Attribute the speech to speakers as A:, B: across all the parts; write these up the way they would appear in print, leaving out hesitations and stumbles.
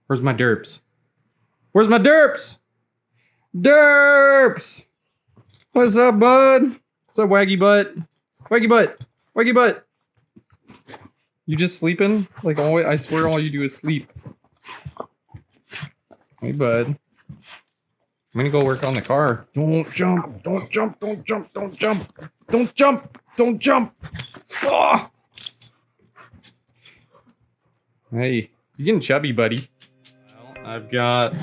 A: Where's my derps? Where's my derps? Derps! What's up, bud? What's up, waggy butt? Waggy butt! Waggy butt! You just sleeping? Like always, I swear all you do is sleep. Hey, bud. I'm gonna go work on the car. Don't jump! Don't jump! Don't jump! Don't jump! Don't jump! Don't jump! Oh! Hey, you're getting chubby, buddy. Well, I've got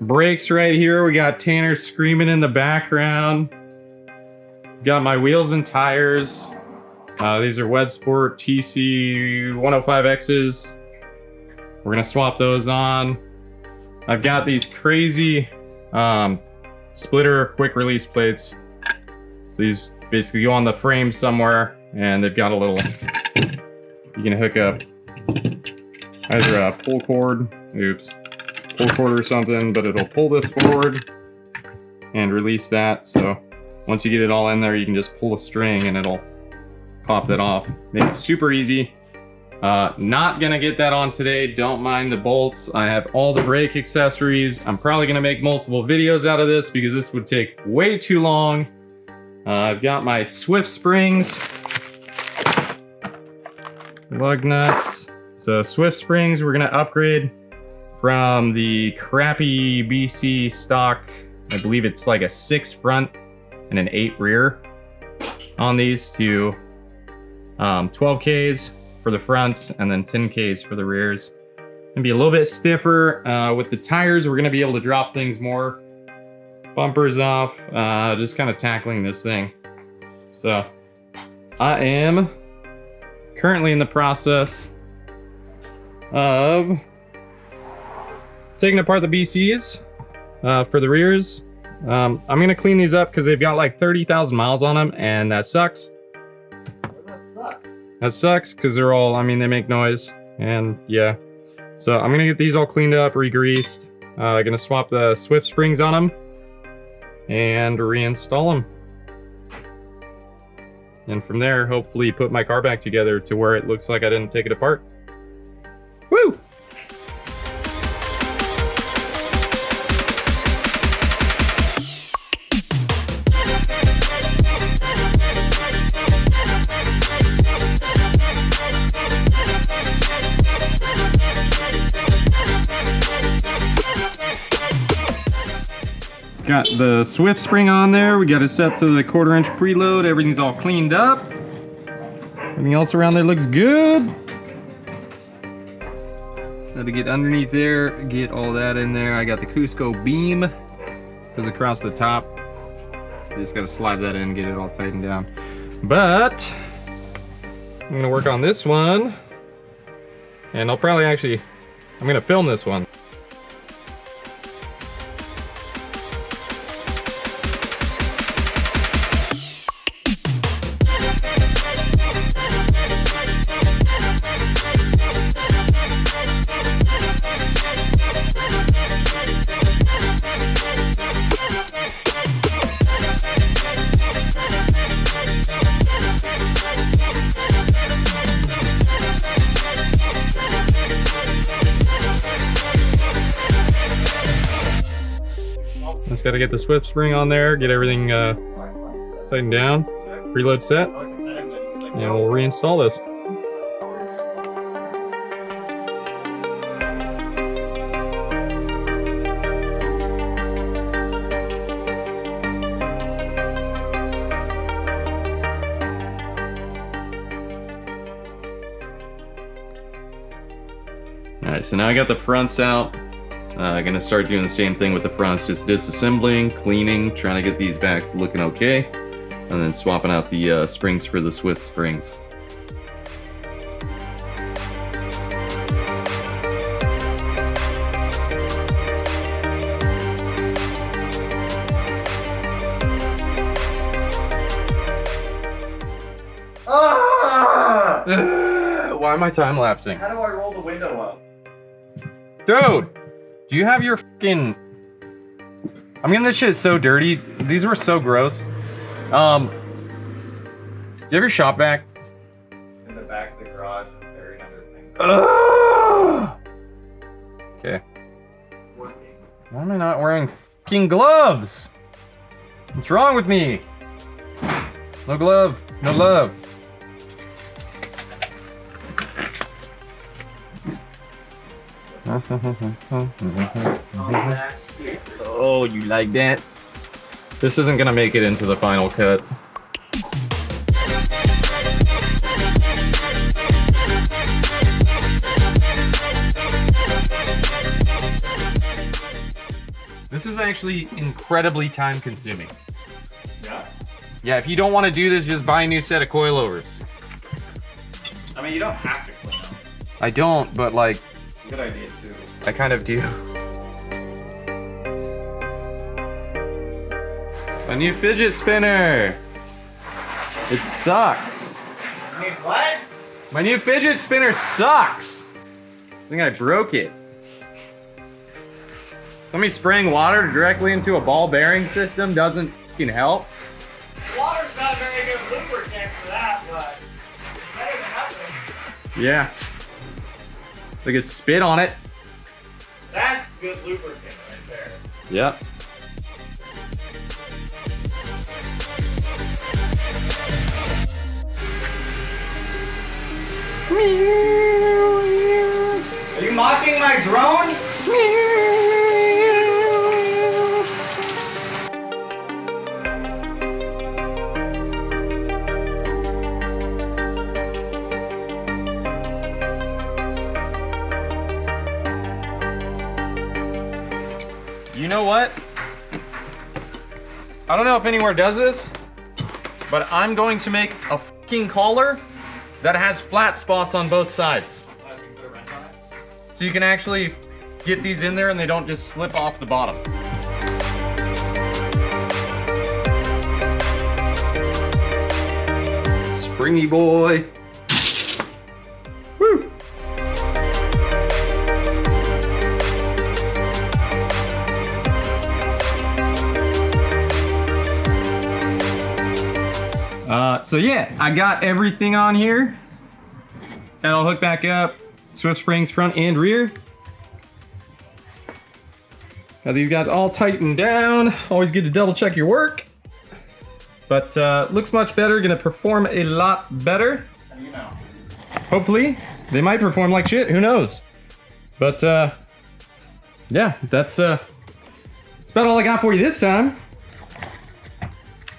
A: brakes right here. We got Tanner screaming in the background. Got my wheels and tires. These are Web Sport TC 105Xs. We're gonna swap those on. I've got these crazy splitter quick release plates. So these basically go on the frame somewhere, and they've got a little, you can hook up either a pull cord, or something, but it'll pull this forward and release that. So once you get it all in there, you can just pull a string and it'll pop that off. Make it super easy. Not gonna get that on today. Don't mind the bolts. I have all the brake accessories. I'm probably gonna make multiple videos out of this because this would take way too long. I've got my Swift springs, lug nuts. So Swift springs, we're gonna upgrade from the crappy BC stock. I believe it's like a 6 front and an 8 rear on these to 12Ks for the fronts and then 10Ks for the rears. Gonna be a little bit stiffer. With the tires, we're gonna be able to drop things more. Bumpers off, just kind of tackling this thing. So I am currently in the process of taking apart the BCs for the rears. I'm gonna clean these up because they've got like 30,000 miles on them, and that sucks. That sucks because they're all, I mean, they make noise, and yeah. So I'm gonna get these all cleaned up, re-greased. Gonna swap the Swift springs on them and reinstall them. And from there, hopefully put my car back together to where it looks like I didn't take it apart. Woo! Got the Swift spring on there. We got it set to the 1/4 inch preload. Everything's all cleaned up. Everything else around there looks good. Now to get underneath there, get all that in there. I got the Cusco beam. Goes across the top. You just gotta slide that in, get it all tightened down. But I'm gonna work on this one. And I'll probably I'm gonna film this one. Just got to get the Swift spring on there, get everything tightened down, preload set, and we'll reinstall this. Alright, so now I got the fronts out. Gonna start doing the same thing with the fronts, just disassembling, cleaning, trying to get these back looking okay, and then swapping out the springs for the Swift springs.
B: Ah!
A: Why am I time lapsing?
B: How do I roll the window up?
A: Dude! Do you have your fucking... I mean, this shit is so dirty. These were so gross. Do you have your shop vac?
B: In the back of the garage, buried under things.
A: Ugh! fucking gloves. What's wrong with me? No glove, no love. Oh, you like that? This isn't gonna make it into the final cut. This is actually incredibly time consuming.
B: Yeah?
A: Yeah, if you don't want to do this, just buy a new set of coilovers.
B: I mean, you don't have to clean them.
A: I don't, but like,
B: Good idea, too.
A: I kind of do. A new fidget spinner. It sucks.
B: I mean, what?
A: My new fidget spinner sucks. I think I broke it. Let me spraying water directly into a ball bearing system doesn't fucking help.
B: Water's not a very good lubricant for that, but it's better than nothing.
A: Yeah. They could spit on it.
B: That's good lubricant right there.
A: Yep.
B: Are you mocking my drone?
A: You know what? I don't know if anywhere does this, but I'm going to make a fucking collar that has flat spots on both sides. So you can actually get these in there and they don't just slip off the bottom. Springy boy. Woo! So yeah, I got everything on here. That'll hook back up. Swift springs front and rear. Got these guys all tightened down. Always good to double check your work. But looks much better, gonna perform a lot better.
B: How do you know?
A: Hopefully, they might perform like shit, who knows? But yeah, that's about all I got for you this time.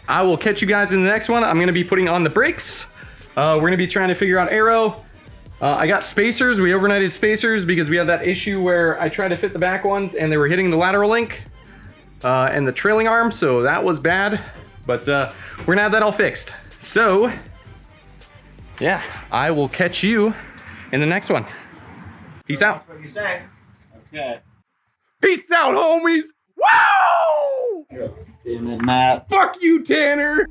A: I will catch you guys in the next one. I'm gonna be putting on the brakes. We're gonna be trying to figure out aero. I got spacers, we overnighted spacers because we had that issue where I tried to fit the back ones and they were hitting the lateral link and the trailing arm, so that was bad. But we're gonna have that all fixed. So, yeah, I will catch you in the next one. Peace out.
B: What you say? Okay.
A: Peace out, homies. Whoa!
B: Damn it, Matt.
A: Fuck you, Tanner.